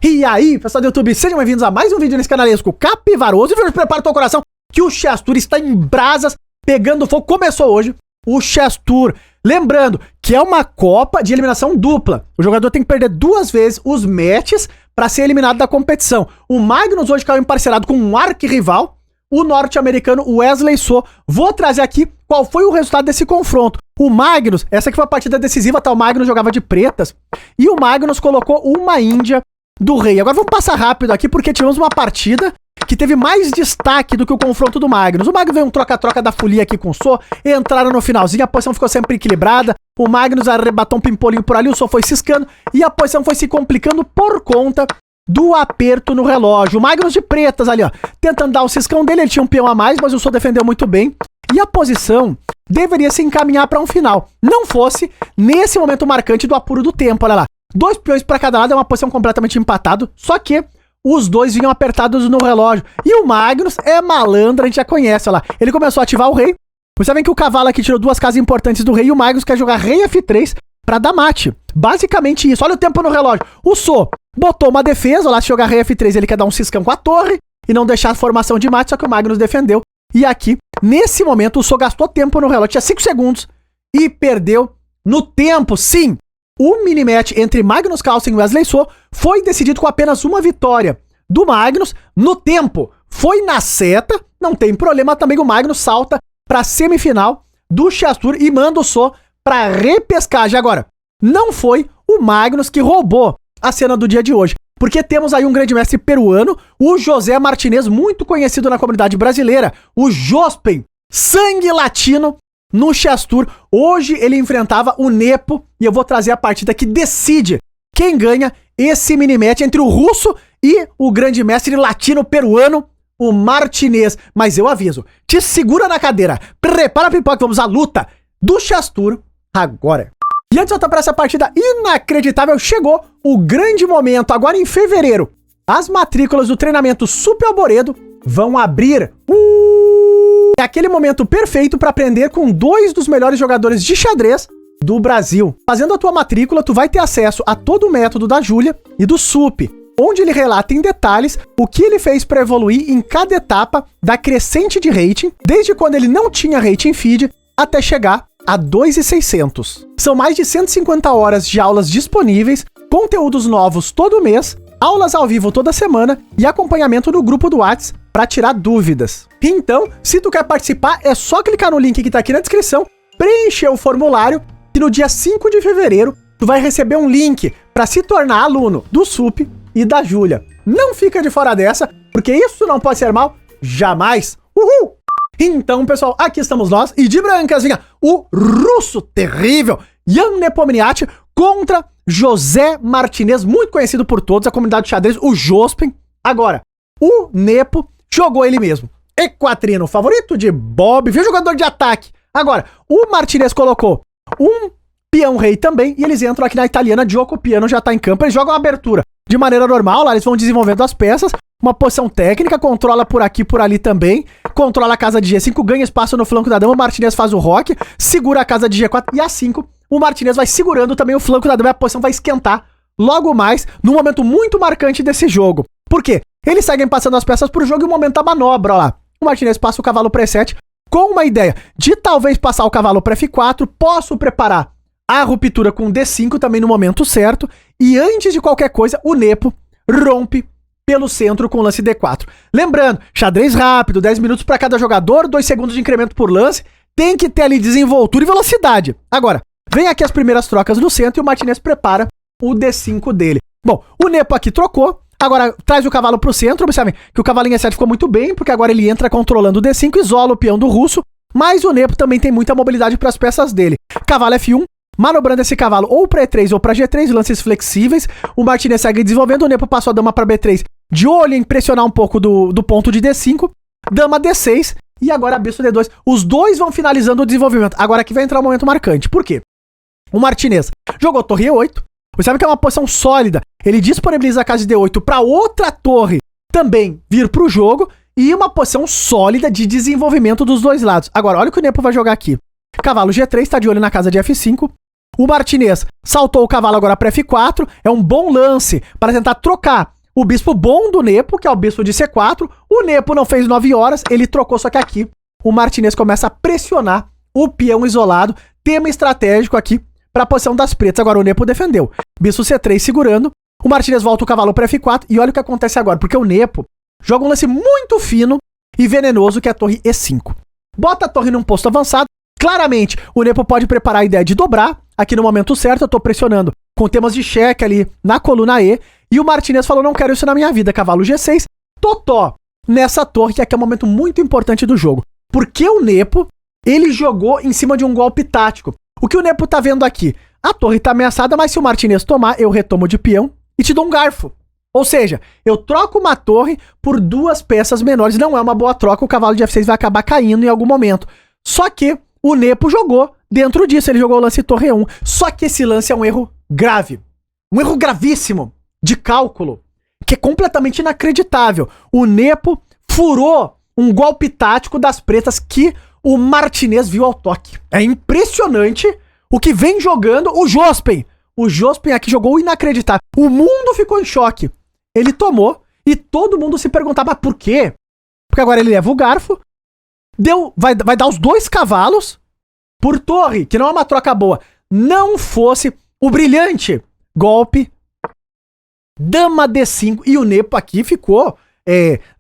E aí, pessoal do YouTube, sejam bem-vindos a mais um vídeo nesse canalesco capivaroso. E prepara o teu coração que o Chess Tour está em brasas, pegando fogo. Começou hoje o Chess Tour. Lembrando que é uma Copa de eliminação dupla. O jogador tem que perder 2 vezes os matches para ser eliminado da competição. O Magnus hoje caiu emparcerado com um arquirrival, o norte-americano Wesley So. Vou trazer aqui qual foi o resultado desse confronto. O Magnus, essa aqui foi a partida decisiva, tá? O Magnus jogava de pretas e o Magnus colocou uma Índia do rei. Agora vamos passar rápido aqui porque tivemos uma partida que teve mais destaque do que o confronto do Magnus. O Magnus veio um troca-troca da folia aqui com o So, entraram no finalzinho, a posição ficou sempre equilibrada, o Magnus arrebatou um pimpolinho por ali, o So foi ciscando e a posição foi se complicando por conta do aperto no relógio. O Magnus de pretas ali, ó, tentando dar o ciscão dele, ele tinha um peão a mais, mas o So defendeu muito bem e a posição deveria se encaminhar para um final. Não fosse nesse momento marcante do apuro do tempo, olha lá. 2 peões para cada lado, é uma posição completamente empatado, só que os dois vinham apertados no relógio. E o Magnus é malandro, a gente já conhece, olha lá. Ele começou a ativar o rei. Vocês sabem que o cavalo aqui tirou 2 casas importantes do rei e o Magnus quer jogar rei F3 para dar mate. Basicamente isso. Olha o tempo no relógio. O So botou uma defesa, olha lá, se jogar rei F3 ele quer dar um ciscão com a torre e não deixar a formação de mate, só que o Magnus defendeu. E aqui, nesse momento, o So gastou tempo no relógio. Tinha 5 segundos e perdeu no tempo, sim. O minimatch entre Magnus Carlsen e Wesley So foi decidido com apenas uma vitória do Magnus no tempo. Foi na seta, não tem problema também, o Magnus salta para a semifinal do Chess Tour e manda o So para repescagem. Agora, não foi o Magnus que roubou a cena do dia de hoje, porque temos aí um grande mestre peruano, o José Martinez, muito conhecido na comunidade brasileira, o Jospen, sangue latino, no Chess Tour. Hoje ele enfrentava o Nepo e eu vou trazer a partida que decide quem ganha esse minimatch entre o russo e o grande mestre latino-peruano, o Martinez. Mas eu aviso, te segura na cadeira, prepara a pipoca, vamos à luta do Chess Tour agora. E antes de voltar para essa partida inacreditável, chegou o grande momento. Agora em fevereiro, as matrículas do treinamento Super Alboredo vão abrir. É aquele momento perfeito para aprender com 2 dos melhores jogadores de xadrez do Brasil. Fazendo a tua matrícula, tu vai ter acesso a todo o método da Júlia e do Sup, onde ele relata em detalhes o que ele fez para evoluir em cada etapa da crescente de rating, desde quando ele não tinha rating feed até chegar a 2.600. São mais de 150 horas de aulas disponíveis, conteúdos novos todo mês, aulas ao vivo toda semana e acompanhamento no grupo do WhatsApp para tirar dúvidas. Então, se tu quer participar, é só clicar no link que tá aqui na descrição, preencher o formulário e no dia 5 de fevereiro tu vai receber um link para se tornar aluno do Sup e da Júlia. Não fica de fora dessa, porque isso não pode ser mal jamais. Uhul! Então, pessoal, aqui estamos nós e de brancas vinha o russo terrível Jan Nepomniachtchi contra José Martinez, muito conhecido por todos, a comunidade de xadrez, o Jospen. Agora, o Nepo jogou ele mesmo. Equatrino, favorito de Bob, viu, jogador de ataque. Agora, o Martinez colocou um peão rei também e eles entram aqui na italiana, Gioco Piano já tá em campo, eles jogam a abertura de maneira normal, lá eles vão desenvolvendo as peças, uma posição técnica, controla por aqui, por ali também, controla a casa de G5, ganha espaço no flanco da dama, o Martinez faz o roque, segura a casa de G4 e A5, o Martinez vai segurando também o flanco da dama e a posição vai esquentar logo mais, num momento muito marcante desse jogo. Por quê? Eles seguem passando as peças pro jogo e o momento da manobra, ó lá. O Martinez passa o cavalo para E7 com uma ideia de talvez passar o cavalo para F4, posso preparar a ruptura com D5 também no momento certo, e antes de qualquer coisa, o Nepo rompe pelo centro com o lance D4. Lembrando, xadrez rápido, 10 minutos para cada jogador, 2 segundos de incremento por lance, tem que ter ali desenvoltura e velocidade. Agora, vem aqui as primeiras trocas no centro e o Martinez prepara o D5 dele. Bom, o Nepo aqui trocou, agora traz o cavalo pro centro, observem que o cavalo em E7 ficou muito bem, porque agora ele entra controlando o D5, isola o peão do russo, mas o Nepo também tem muita mobilidade para as peças dele. Cavalo F1, manobrando esse cavalo ou para E3 ou para G3, lances flexíveis, o Martinez segue desenvolvendo, o Nepo passou a dama para B3, de olho em pressionar um pouco do ponto de D5, dama D6 e agora bispo D2. Os dois vão finalizando o desenvolvimento. Agora aqui vai entrar um momento marcante. Por quê? O Martinez jogou torre E8, você sabe que é uma posição sólida, ele disponibiliza a casa de D8 para outra torre também vir para o jogo e uma posição sólida de desenvolvimento dos dois lados. Agora, olha o que o Nepo vai jogar aqui. Cavalo G3, está de olho na casa de F5. O Martinez saltou o cavalo agora para F4, é um bom lance para tentar trocar o bispo bom do Nepo, que é o bispo de C4. O Nepo não fez 9 horas, ele trocou, só que aqui o Martinez começa a pressionar o peão isolado. Tema estratégico aqui para a posição das pretas. Agora o Nepo defendeu. Bispo C3 segurando. O Martinez volta o cavalo para F4. E olha o que acontece agora, porque o Nepo joga um lance muito fino e venenoso, que é a torre E5. Bota a torre num posto avançado. Claramente, o Nepo pode preparar a ideia de dobrar. Aqui no momento certo, eu tô pressionando com temas de cheque ali na coluna E. E o Martinez falou, não quero isso na minha vida. Cavalo G6. Totó nessa torre, que aqui é um momento muito importante do jogo. Porque o Nepo, ele jogou em cima de um golpe tático. O que o Nepo tá vendo aqui? A torre tá ameaçada, mas se o Martinez tomar, eu retomo de peão e te dou um garfo. Ou seja, eu troco uma torre por 2 peças menores. Não é uma boa troca, o cavalo de F6 vai acabar caindo em algum momento. Só que o Nepo jogou dentro disso, ele jogou o lance torre E1. Só que esse lance é um erro grave. Um erro gravíssimo de cálculo, que é completamente inacreditável. O Nepo furou um golpe tático das pretas que o Martinez viu ao toque. É impressionante o que vem jogando o Jospen. O Jospen aqui jogou inacreditável. O mundo ficou em choque. Ele tomou e todo mundo se perguntava por quê. Porque agora ele leva o garfo, vai dar os 2 cavalos por torre, que não é uma troca boa. Não fosse o brilhante golpe Dama D5. E o Nepo aqui ficou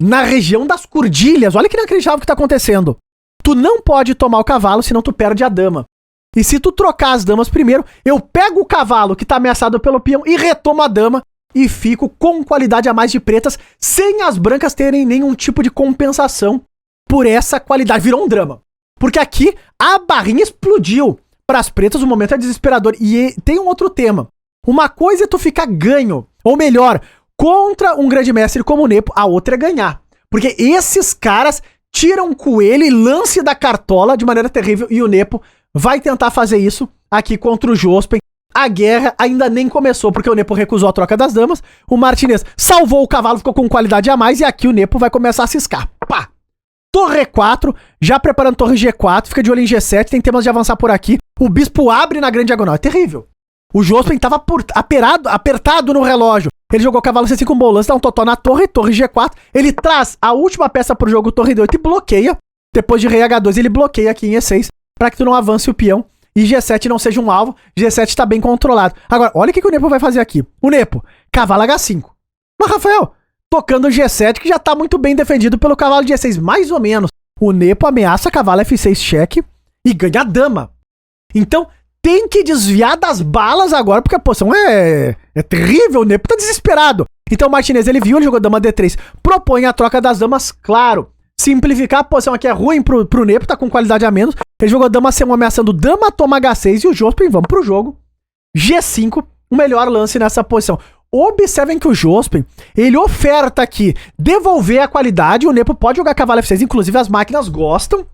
na região das cordilhas. Olha que inacreditável o que tá acontecendo. Tu não pode tomar o cavalo, senão tu perde a dama. E se tu trocar as damas primeiro, eu pego o cavalo que tá ameaçado pelo peão e retomo a dama e fico com qualidade a mais de pretas, sem as brancas terem nenhum tipo de compensação por essa qualidade. Virou um drama. Porque aqui a barrinha explodiu. Para as pretas o momento é desesperador. E tem um outro tema. Uma coisa é tu ficar ganho, ou melhor, contra um grande mestre como o Nepo, a outra é ganhar. Porque esses caras tiram o coelho e lance da cartola de maneira terrível, e o Nepo vai tentar fazer isso aqui contra o Jospen. A guerra ainda nem começou, porque o Nepo recusou a troca das damas, o Martinez salvou o cavalo, ficou com qualidade a mais, e aqui o Nepo vai começar a ciscar. Pá! Torre E4, já preparando torre G4, fica de olho em G7, tem temas de avançar por aqui. O bispo abre na grande diagonal, é terrível. O Jospen tava apertado no relógio. Ele jogou cavalo C5 com bom lance, dá um totó na torre G4. Ele traz a última peça pro jogo, torre D8, e bloqueia. Depois de rei H2, ele bloqueia aqui em E6, para que tu não avance o peão e G7 não seja um alvo. G7 tá bem controlado. Agora, olha o que o Nepo vai fazer aqui. O Nepo, cavalo H5. Mas, Rafael, tocando o G7, que já tá muito bem defendido pelo cavalo de E6, mais ou menos. O Nepo ameaça cavalo F6 cheque e ganha a dama. Então, tem que desviar das balas agora, porque a posição é terrível. O Nepo tá desesperado. Então o Martinez, ele viu, ele jogou dama D3. Propõe a troca das damas, claro. Simplificar a posição aqui é ruim pro Nepo, tá com qualidade a menos. Ele jogou dama C1 ameaçando dama toma H6 e o Jospen, vamos pro jogo. G5, o melhor lance nessa posição. Observem que o Jospen, ele oferta aqui devolver a qualidade. O Nepo pode jogar cavalo F6, inclusive as máquinas gostam.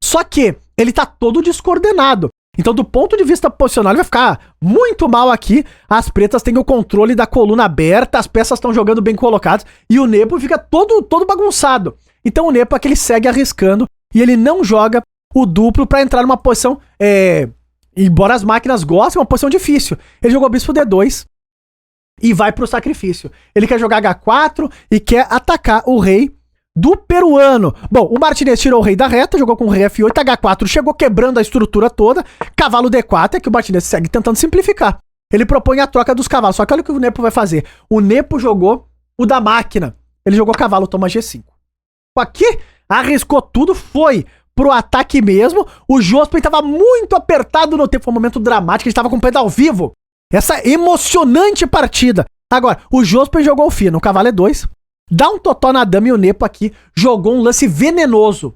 Só que ele tá todo descoordenado. Então, do ponto de vista posicional, ele vai ficar muito mal aqui. As pretas têm o controle da coluna aberta, as peças estão jogando bem colocadas, e o Nepo fica todo bagunçado. Então, o Nepo aqui ele segue arriscando, e ele não joga o duplo para entrar numa posição, embora as máquinas gostem, uma posição difícil. Ele jogou bispo D2 e vai pro sacrifício. Ele quer jogar H4 e quer atacar o rei do peruano. Bom, o Martinez tirou o rei da reta, jogou com o rei F8, H4, chegou quebrando a estrutura toda, cavalo D4, é que o Martinez segue tentando simplificar. Ele propõe a troca dos cavalos, só que olha o que o Nepo vai fazer. O Nepo jogou o da máquina, ele jogou cavalo, toma G5. Aqui, arriscou tudo, foi pro ataque mesmo. O Jospen tava muito apertado no tempo, foi um momento dramático, a gente tava acompanhando ao vivo essa emocionante partida. Agora, o Jospen jogou o fino, o cavalo E2, dá um totó na dama, e o Nepo aqui jogou um lance venenoso.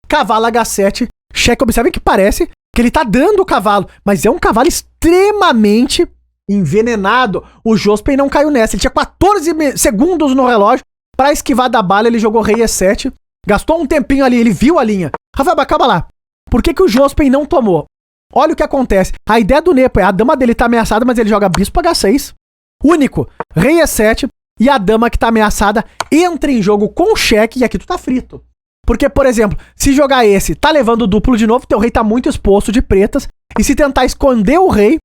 Cavalo H7, cheque. Observem que parece que ele tá dando o cavalo, mas é um cavalo extremamente envenenado. O Jospen não caiu nessa, ele tinha 14 segundos no relógio pra esquivar da bala, ele jogou rei E7, gastou um tempinho ali, ele viu a linha. Rafael, acaba lá. Por que o Jospen não tomou? Olha o que acontece. A ideia do Nepo é, a dama dele tá ameaçada, mas ele joga bispo H6, único, rei E7, e a dama que tá ameaçada entra em jogo com cheque, e aqui tu tá frito. Porque, por exemplo, se jogar esse, tá levando o duplo de novo, teu rei tá muito exposto de pretas, e se tentar esconder o rei,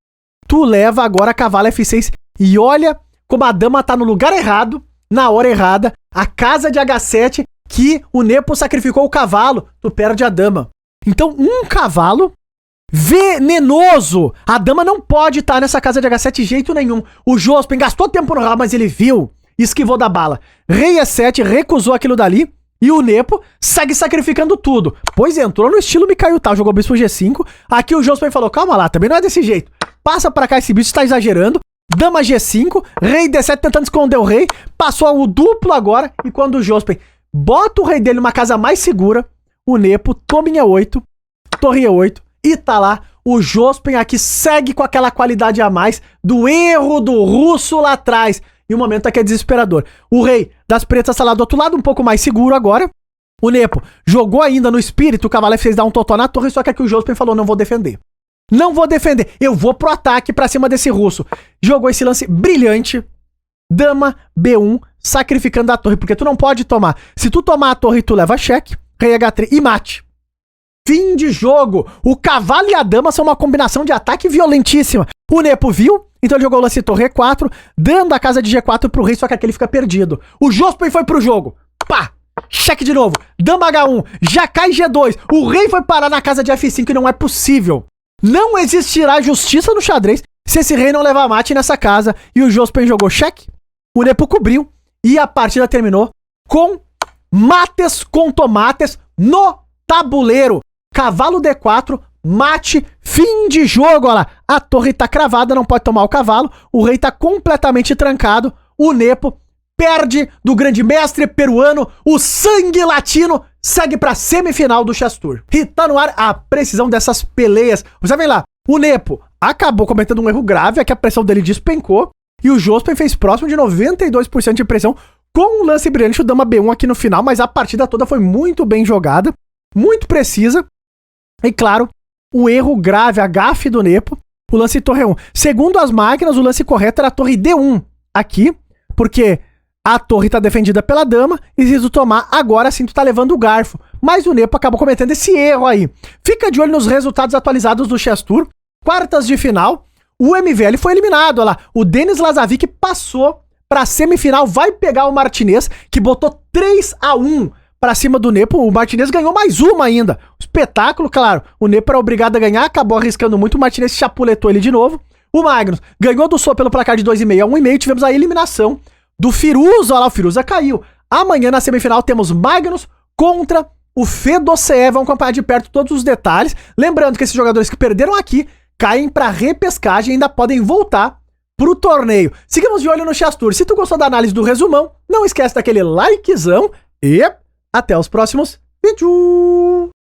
tu leva agora cavalo F6, e olha como a dama tá no lugar errado, na hora errada, a casa de H7, que o Nepo sacrificou o cavalo, tu perde a dama. Então, um cavalo venenoso. A dama não pode estar nessa casa de H7 de jeito nenhum. O Jospin gastou tempo no rabo, mas ele viu, esquivou da bala. Rei E7 recusou aquilo dali e o Nepo segue sacrificando tudo. Pois entrou no estilo Mikhail Tal, jogou bispo G5. Aqui o Jospin falou, calma lá, também não é desse jeito. Passa pra cá, esse bicho está exagerando. Dama G5, rei D7 tentando esconder o rei. Passou o duplo agora. E quando o Jospin bota o rei dele numa casa mais segura, o Nepo toma em E8, torre E8. E tá lá, o Jospin aqui segue com aquela qualidade a mais do erro do russo lá atrás. E o momento aqui é desesperador. O rei das pretas tá lá do outro lado, um pouco mais seguro agora. O Nepo jogou ainda no espírito, o cavalo F6 dá um totó na torre, só que aqui o Jospin falou, não vou defender. Não vou defender, eu vou pro ataque pra cima desse russo. Jogou esse lance brilhante. Dama B1, sacrificando a torre, porque tu não pode tomar. Se tu tomar a torre, tu leva cheque. Rei H3 e mate. Fim de jogo. O cavalo e a dama são uma combinação de ataque violentíssima. O Nepo viu, então ele jogou o lance torre E4, dando a casa de G4 pro rei, só que aquele fica perdido. O Jospin foi pro jogo. Pá! Cheque de novo. Dama H1, já cai G2. O rei foi parar na casa de F5 e não é possível. Não existirá justiça no xadrez se esse rei não levar mate nessa casa. E o Jospin jogou cheque. O Nepo cobriu e a partida terminou com mates com tomates no tabuleiro. Cavalo D4, mate, fim de jogo, olha lá. A torre tá cravada, não pode tomar o cavalo. O rei tá completamente trancado. O Nepo perde do grande mestre peruano. O sangue latino segue pra semifinal do Chess Tour. E tá no ar a precisão dessas peleias. Você vem lá, o Nepo acabou cometendo um erro grave, é que a pressão dele despencou. E o Jospin fez próximo de 92% de pressão com um lance brilhante, o Dama B1 aqui no final. Mas a partida toda foi muito bem jogada, muito precisa. E claro, o erro grave, a gafe do Nepo, o lance torre 1. Segundo as máquinas, o lance correto era a torre D1 aqui, porque a torre tá defendida pela dama, e se tu tomar, agora sim tu tá levando o garfo. Mas o Nepo acabou cometendo esse erro aí. Fica de olho nos resultados atualizados do Chess Tour. Quartas de final, o MVL foi eliminado, olha lá. O Denis Lazavic passou pra semifinal, vai pegar o Martinez, que botou 3-1 pra cima do Nepo. O Martinez ganhou mais uma ainda. Espetáculo, claro. O Nepo era obrigado a ganhar, acabou arriscando muito. O Martinez chapuletou ele de novo. O Magnus ganhou do Sou pelo placar de 2,5 a 1,5. Tivemos a eliminação do Firuza. Olha lá, o Firuza caiu. Amanhã na semifinal temos Magnus contra o Fedossev. Vamos acompanhar de perto todos os detalhes. Lembrando que esses jogadores que perderam aqui caem pra repescagem e ainda podem voltar pro torneio. Sigamos de olho no Chess Tour. Se tu gostou da análise do resumão, não esquece daquele likezão e até os próximos vídeos.